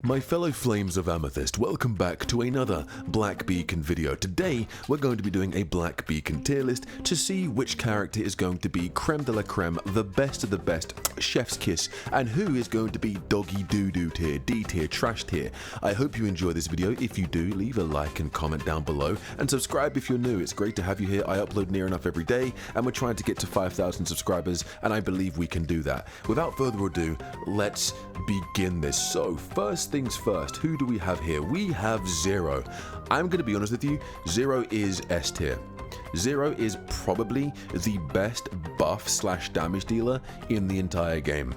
My fellow flames of amethyst, welcome back to another Black Beacon video. Today we're going to be doing a Black Beacon tier list to see which character is going to be creme de la creme, the best of the best, chef's kiss, and who is going to be doggy doo-doo tier, D tier, trash tier. I hope you enjoy this video. If you do, leave a like and comment down below, and subscribe if you're new. It's great to have you here. I upload near enough every day, and we're trying to get to 5,000 subscribers, and I believe we can do that. Without further ado, let's begin this. So first things first, who do we have here? We have Zero. I'm going to be honest with you, Zero is S tier. Zero is probably the best buff slash damage dealer in the entire game.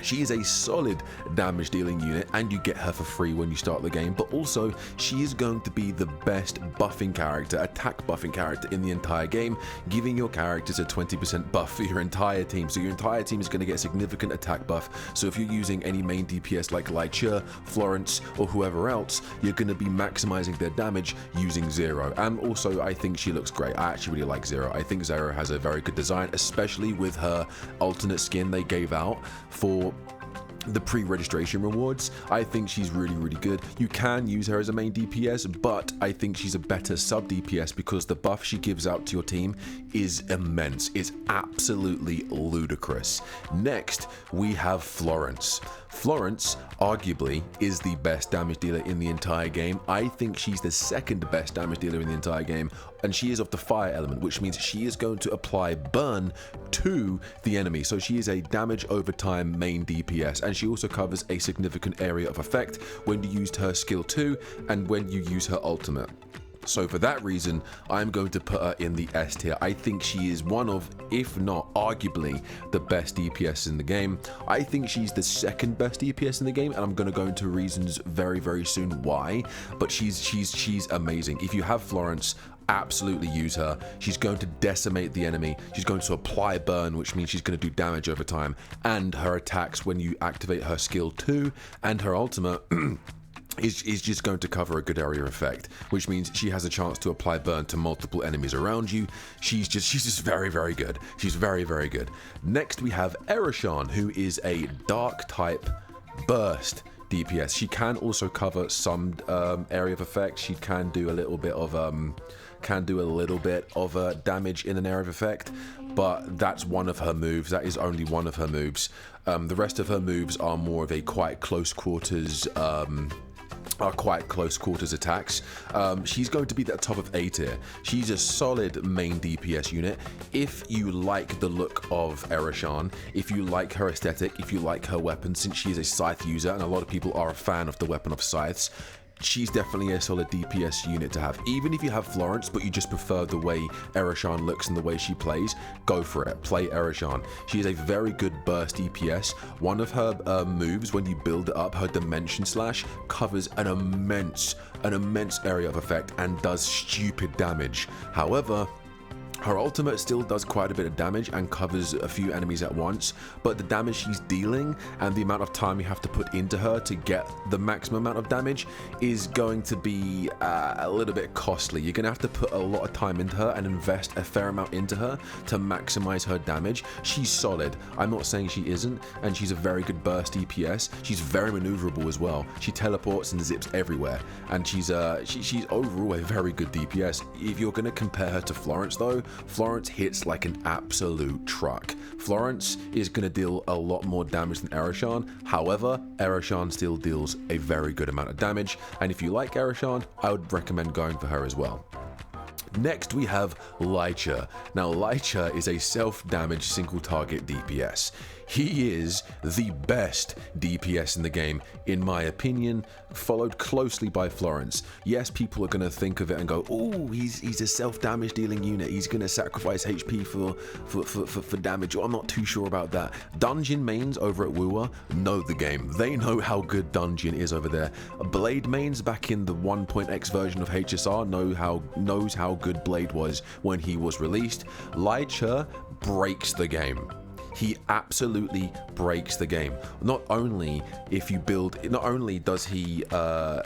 She is a solid damage dealing unit, and you get her for free when you start the game, but also she is going to be the best buffing character, attack buffing character in the entire game, giving your characters a 20% buff for your entire team. So your entire team is going to get a significant attack buff. So if you're using any main DPS like Lycher, Florence, or whoever else, you're going to be maximizing their damage using Zero. And also, I think she looks great. I actually really like Zero. I think Zero has a very good design, especially with her alternate skin they gave out for the pre-registration rewards. I think she's really good. You can use her as a main DPS, but I think she's a better sub DPS because the buff she gives out to your team is immense. It's absolutely ludicrous. Next, we have Florence. Florence arguably is the best damage dealer in the entire game. I think she's the second best damage dealer in the entire game, and she is of the fire element, which means she is going to apply burn to the enemy. So she is a damage over time main DPS, and she also covers a significant area of effect when you use her skill 2 and when you use her ultimate. So for that reason, I'm going to put her in the S tier. I think she is one of, if not arguably, the best DPS in the game. I think she's the second best DPS in the game, and I'm going to go into reasons very soon why. But she's amazing. If you have Florence, absolutely use her. She's going to decimate the enemy. She's going to apply burn, which means she's going to do damage over time. And her attacks when you activate her skill 2 and her ultimate is just going to cover a good area effect, which means she has a chance to apply burn to multiple enemies around you. She's just very good. She's very good. Next we have Ershan, who is a dark type burst DPS. She can also cover some area of effect. She can do a little bit of damage in an area of effect, but that's one of her moves. That is only one of her moves. The rest of her moves are more of a quite close quarters attacks. She's going to be at the top of A tier. She's a solid main DPS unit. If you like the look of Ershan, if you like her aesthetic, if you like her weapon, since she is a scythe user, and a lot of people are a fan of the weapon of scythes, she's definitely a solid DPS unit to have. Even if you have Florence, but you just prefer the way Ershan looks and the way she plays, go for it. Play Ershan. She is a very good burst DPS. One of her moves, when you build it up, her Dimension Slash, covers an immense area of effect and does stupid damage. However, her ultimate still does quite a bit of damage and covers a few enemies at once, but the damage she's dealing and the amount of time you have to put into her to get the maximum amount of damage is going to be a little bit costly. You're going to have to put a lot of time into her and invest a fair amount into her to maximize her damage. She's solid. I'm not saying she isn't, and she's a very good burst DPS. She's very maneuverable as well. She teleports and zips everywhere, and she's overall a very good DPS. If you're going to compare her to Florence though, Florence hits like an absolute truck. Florence is going to deal a lot more damage than Ershan. However, Ershan still deals a very good amount of damage, and if you like Ershan, I would recommend going for her as well. Next we have Lycher. Now Lycher is a self-damage single target DPS. He is the best DPS in the game, in my opinion, followed closely by Florence. Yes, people are going to think of it and go, oh, he's a self-damage dealing unit. He's going to sacrifice HP for damage. I'm not too sure about that. Dungeon mains over at Wooi know the game. They know how good Dungeon is over there. Blade mains back in the 1.x version of HSR knows how good Blade was when he was released. Lycher breaks the game. He absolutely breaks the game. Not only does he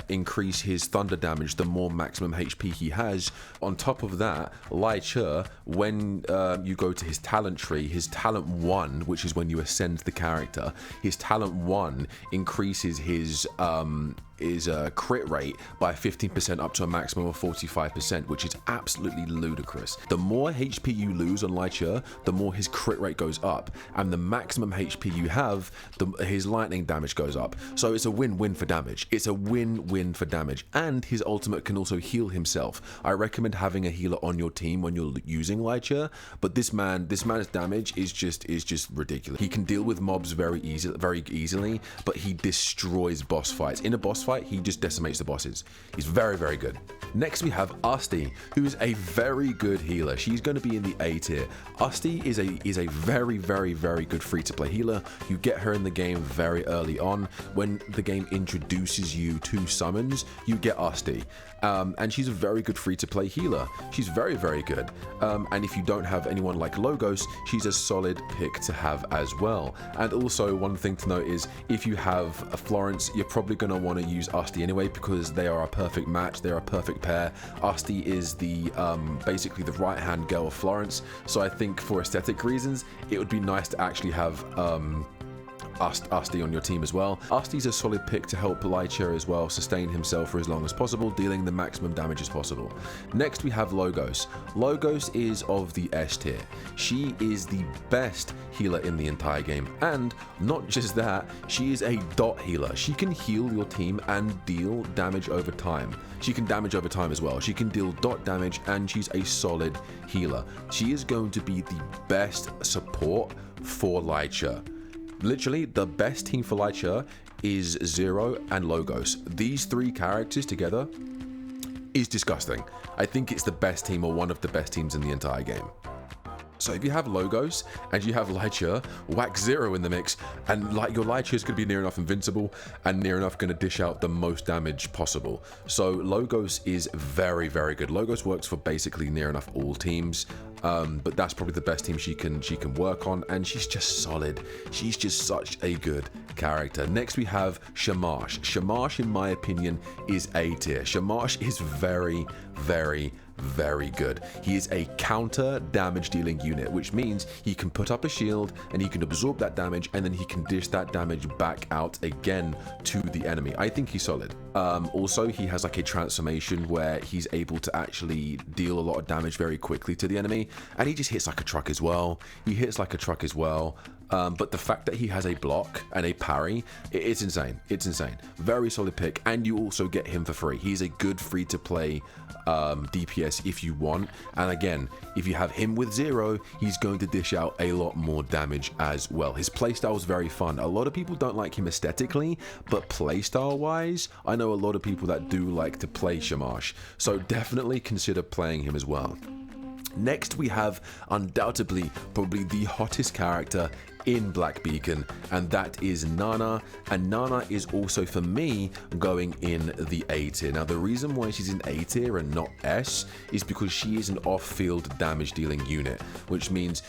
increase his thunder damage the more maximum HP he has, on top of that, Lycher, when you go to his talent tree, his talent 1, which is when you ascend the character, his talent 1 increases his crit rate by 15% up to a maximum of 45%, which is absolutely ludicrous. The more HP you lose on Lycher, the more his crit rate goes up, and the maximum HP you have, his lightning damage goes up. So it's a win-win for damage. It's a win-win for damage, and his ultimate can also heal himself. I recommend having a healer on your team when you're using Lycher, but this man's damage is just ridiculous. He can deal with mobs very easily, but he destroys boss fights. In a boss fight, he just decimates the bosses. He's very, very good. Next, we have Austie, who is a very good healer. She's going to be in the A tier. Austie is a very, very, very good free-to-play healer. You get her in the game very early on. When the game introduces you to summons, you get Austie. And she's a very good free-to-play healer. She's very, very good. And if you don't have anyone like Logos, she's a solid pick to have as well. And also, one thing to note is, if you have a Florence, you're probably going to want to use Austie anyway, because they are a perfect match. They're a perfect pair. Austie is the basically the right-hand girl of Florence. So I think for aesthetic reasons, it would be nice to actually have Austie on your team as well. Austie's a solid pick to help Lycher as well sustain himself for as long as possible, dealing the maximum damage as possible. Next, we have Logos. Logos is of the S tier. She is the best healer in the entire game, and not just that, she is a dot healer. She can heal your team and deal damage over time. She can damage over time as well. She can deal dot damage, and she's a solid healer. She is going to be the best support for Lycher. Literally, the best team for Lycher is Zero and Logos. These three characters together is disgusting. I think it's the best team, or one of the best teams in the entire game. So if you have Logos and you have Lycher, whack Zero in the mix, and your Lycher is going to be near enough invincible and near enough going to dish out the most damage possible. So Logos is very, very good. Logos works for basically near enough all teams. But that's probably the best team she can work on, and she's just solid. She's just such a good character. Next, we have Shamarash. Shamarash, in my opinion, is A tier. Shamarash is very, very, very good. He is a counter damage dealing unit, which means he can put up a shield and he can absorb that damage, and then he can dish that damage back out again to the enemy. I think he's solid. Also, he has like a transformation where he's able to actually deal a lot of damage very quickly to the enemy, and he just hits like a truck as well. But the fact that he has a block and a parry, it's insane. It's insane. Very solid pick, and you also get him for free. He's a good free-to-play DPS if you want. And again, if you have him with Zero, he's going to dish out a lot more damage as well. His playstyle is very fun. A lot of people don't like him aesthetically, but playstyle-wise, I know a lot of people that do like to play Shamarash. So definitely consider playing him as well. Next, we have undoubtedly probably the hottest character in Black Beacon, and that is Nana. And Nana is also, for me, going in the A tier. Now, the reason why she's in A tier and not S is because she is an off-field damage dealing unit, which means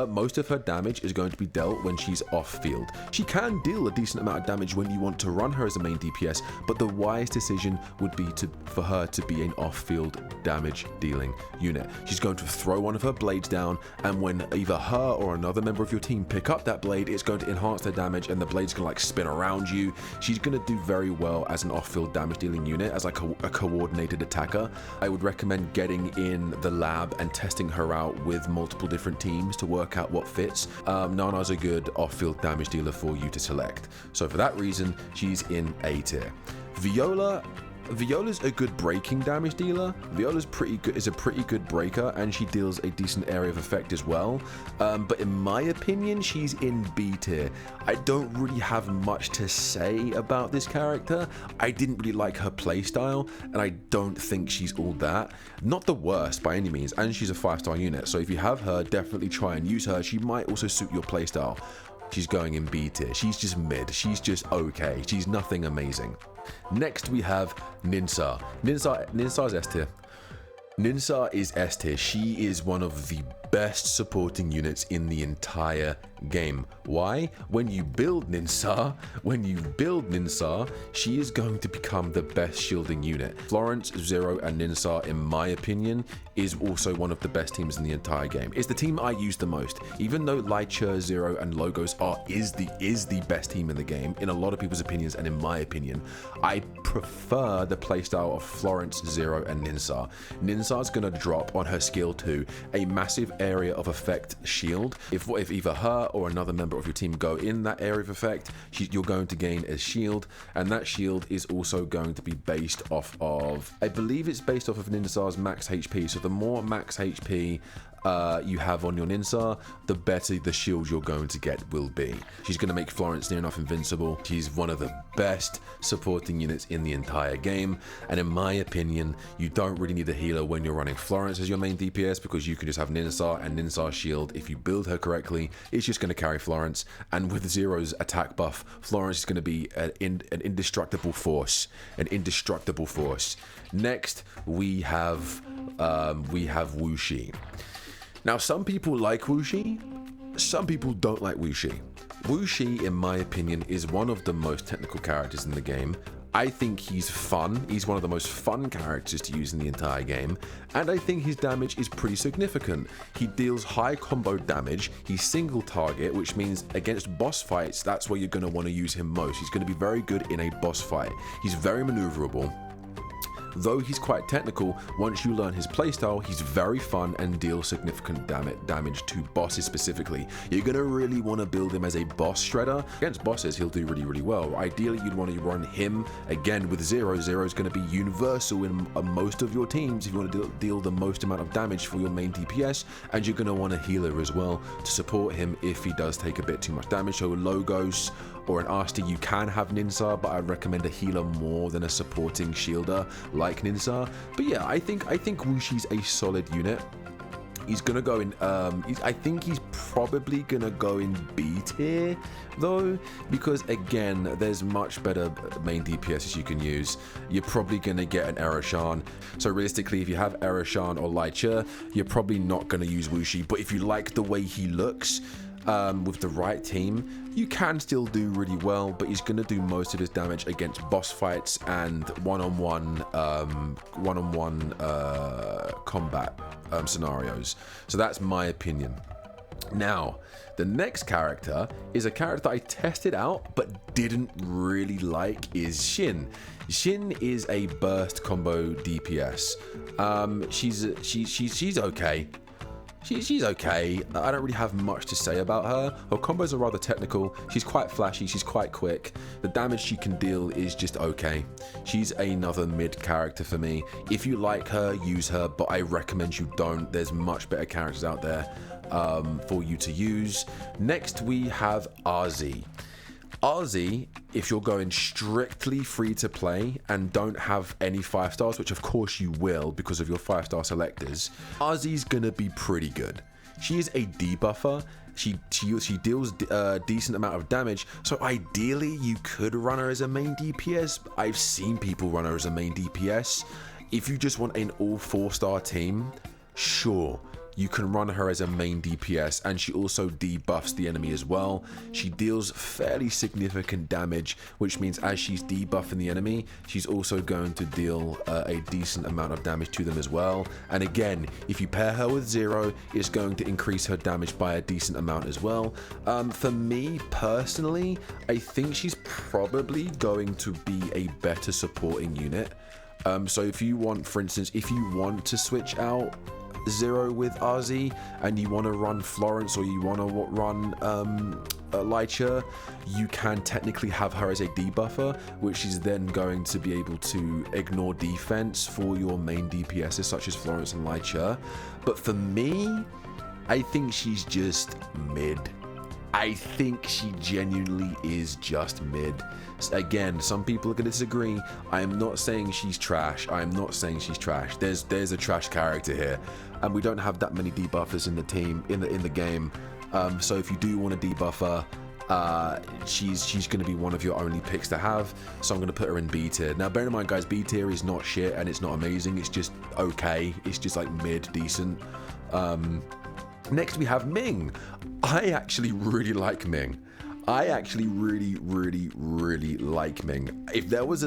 most of her damage is going to be dealt when she's off-field. She can deal a decent amount of damage when you want to run her as a main DPS, but the wise decision would be for her to be an off-field damage dealing unit. She's going to throw one of her blades down, and when either her or another member of your team pick up that blade, it's going to enhance their damage, and the blade's gonna like spin around you. She's gonna do very well as an off-field damage dealing unit, as like a coordinated attacker. I would recommend getting in the lab and testing her out with multiple different teams to work out what fits. Nana's a good off-field damage dealer for you to select. So for that reason, she's in A tier. Viola's a good breaking damage dealer. Viola's is a pretty good breaker, and she deals a decent area of effect as well. But in my opinion, she's in B tier. I don't really have much to say about this character. I didn't really like her playstyle, and I don't think she's all that. Not the worst by any means, and she's a 5-star unit. So if you have her, definitely try and use her. She might also suit your playstyle. She's going in B tier. She's just mid. She's just okay. She's nothing amazing. Next, we have Ninsar. Ninsar's S tier. Ninsar is S tier. She is one of the best supporting units in the entire game. Why? When you build Ninsar, she is going to become the best shielding unit. Florence, Zero, and Ninsar, in my opinion, is also one of the best teams in the entire game. It's the team I use the most. Even though Lycher, Zero, and Logos is the best team in the game, in a lot of people's opinions and in my opinion, I prefer the playstyle of Florence, Zero, and Ninsar. Ninsar's gonna drop on her skill 2 a massive area of effect shield. If either her or another member of your team go in that area of effect, you're going to gain a shield, and that shield is also going to be based off of, I believe it's based off of Ninsar's max HP. So the more max HP you have on your Ninsar, the better the shield you're going to get will be. She's going to make Florence near enough invincible. She's one of the best supporting units in the entire game, and in my opinion, you don't really need a healer when you're running Florence as your main DPS, because you can just have Ninsar and Ninsar's shield. If you build her correctly, it's just going to carry Florence, and with Zero's attack buff, Florence is going to be an indestructible force. Next, we have Wooi. Now, some people like Wooi, some people don't like Wooi. Wooi, in my opinion, is one of the most technical characters in the game. I think he's fun. He's one of the most fun characters to use in the entire game, and I think his damage is pretty significant. He deals high combo damage. He's single target, which means against boss fights, that's where you're going to want to use him most. He's going to be very good in a boss fight. He's very maneuverable. Though he's quite technical, once you learn his playstyle, he's very fun and deals significant damage to bosses specifically. You're going to really want to build him as a boss shredder. Against bosses, he'll do really, really well. Ideally, you'd want to run him again with Zero. Zero is going to be universal in most of your teams if you want to deal the most amount of damage for your main DPS, and you're going to want a healer as well to support him if he does take a bit too much damage. So Logos or an Austie, you can have Ninsar, but I'd recommend a healer more than a supporting shielder like Ninsar. But yeah, I think Wooshi's a solid unit. He's gonna go in. I think he's probably gonna go in B tier though, because again, there's much better main DPSs you can use. You're probably gonna get an Ershan. So realistically, if you have Ershan or Lycher, you're probably not gonna use Wooi. But if you like the way he looks, with the right team, you can still do really well, but he's going to do most of his damage against boss fights and one-on-one combat scenarios. So that's my opinion. Now, the next character is a character that I tested out but didn't really like, is Shin. Shin is a burst combo DPS. She's okay. She's okay. I don't really have much to say about her. Her combos are rather technical. She's quite flashy. She's quite quick. The damage she can deal is just okay. She's another mid character for me. If you like her, use her, but I recommend you don't. There's much better characters out there for you to use. Next, we have Azy. Azy, if you're going strictly free to play and don't have any 5 stars, which of course you will because of your 5-star selectors, Azy's gonna be pretty good. She is a debuffer. She deals a decent amount of damage, so ideally you could run her as a main DPS. I've seen people run her as a main DPS. If you just want an all 4-star team, sure, you can run her as a main DPS, and she also debuffs the enemy as well. She deals fairly significant damage, which means as she's debuffing the enemy, she's also going to deal a decent amount of damage to them as well. And again, if you pair her with Zero, it's going to increase her damage by a decent amount as well. For me personally, I think she's probably going to be a better supporting unit. So if you want, for instance, if you want to switch out Zero with Azy and you want to run Florence, or you want to run Lycher, you can technically have her as a debuffer, which is then going to be able to ignore defense for your main DPSs such as Florence and Lycher. But for me, I think she's just mid. I think she genuinely is just mid. Again, some people are going to disagree. I am not saying she's trash. I am not saying she's trash. There's a trash character here, and we don't have that many debuffers in the team in the game. So if you do want to debuff her, she's going to be one of your only picks to have. So I'm going to put her in B tier. Now, bear in mind, guys, B tier is not shit and it's not amazing. It's just okay. It's just like mid decent. Next, we have Ming. I actually really like Ming. I actually really like Ming. If there was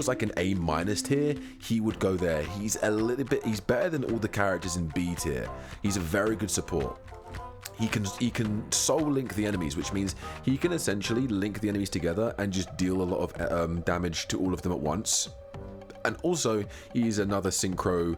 like an A- tier, he would go there. He's better than all the characters in B tier. He's a very good support. He can soul link the enemies, which means he can essentially link the enemies together and just deal a lot of damage to all of them at once. And also, he's another synchro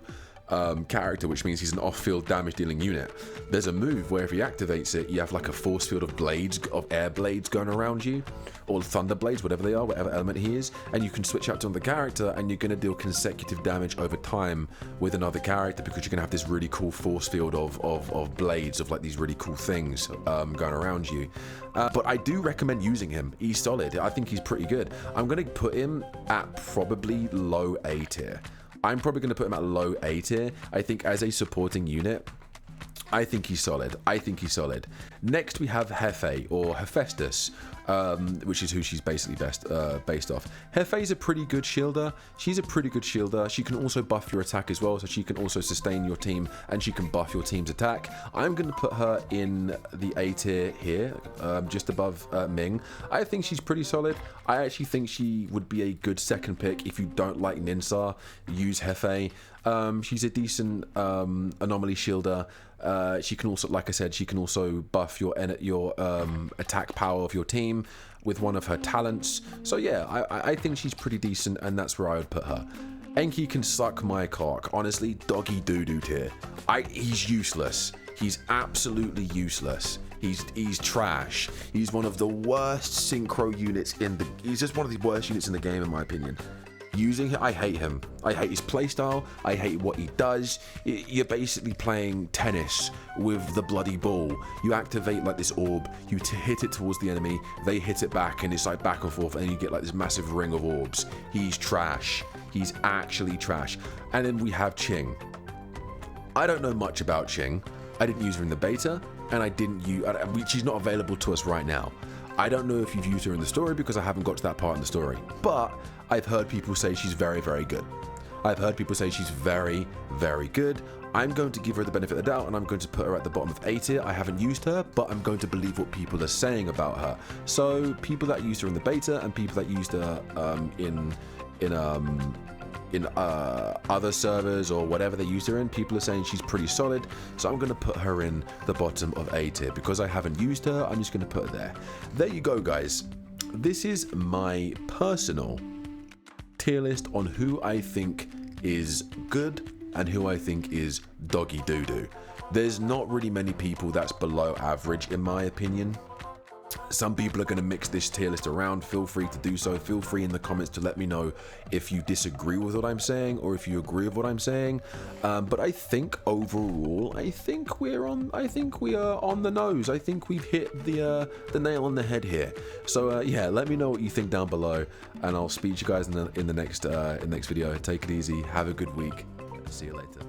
character, which means he's an off-field damage dealing unit. There's a move where if he activates it, you have like a force field of blades, of air blades going around you, or thunder blades, whatever they are, whatever element he is, and you can switch out to another character and you're going to deal consecutive damage over time with another character, because you're going to have this really cool force field of blades, of like these really cool things going around you. But I do recommend using him. He's solid. I think he's pretty good. I'm going to put him at probably low A tier. I'm probably going to put him at low A tier. I think as a supporting unit, I think he's solid. Next we have Heph, or Hephaestus, which is who she's basically based off. Heph is a pretty good shielder. She's a pretty good shielder. She can also buff your attack as well, so she can also sustain your team and she can buff your team's attack. I'm going to put her in the A tier here, just above Ming. I think she's pretty solid. I actually think she would be a good second pick if you don't like Ninsar. Use Heph. She's a decent anomaly shielder. She can also, like I said, she can also buff your attack power of your team with one of her talents. So yeah, I think she's pretty decent, and that's where I would put her. Enki can suck my cock. Honestly, doggy doo-doo tier. He's useless. He's absolutely useless. He's trash. He's one of the worst synchro units he's just one of the worst units in the game, in my opinion. I hate him. I hate his playstyle. I hate what he does. You're basically playing tennis with the bloody ball. You activate like this orb, you hit it towards the enemy, they hit it back, and it's like back and forth, and you get like this massive ring of orbs. He's trash. He's actually trash. And then we have Ching. I don't know much about Ching. I didn't use her in the beta, and she's not available to us right now. I don't know if you've used her in the story because I haven't got to that part in the story, but I've heard people say she's very good. I'm going to give her the benefit of the doubt, and I'm going to put her at the bottom of A tier. I haven't used her, but I'm going to believe what people are saying about her. So people that used her in the beta and people that used her in other servers or whatever they used her in, people are saying she's pretty solid. So I'm going to put her in the bottom of A tier. Because I haven't used her, I'm just going to put her there. There you go, guys. This is my personal tier list on who I think is good and who I think is doggy doo-doo. There's not really many people that's below average, in my opinion. Some people are going to mix this tier list around. Feel free to do so. Feel free in the comments to let me know if you disagree with what I'm saying or if you agree with what I'm saying. But I think overall, I think we are on the nose. I think we've hit the nail on the head here. So yeah, let me know what you think down below, and I'll speak to you guys in the next video. Take it easy. Have a good week. See you later.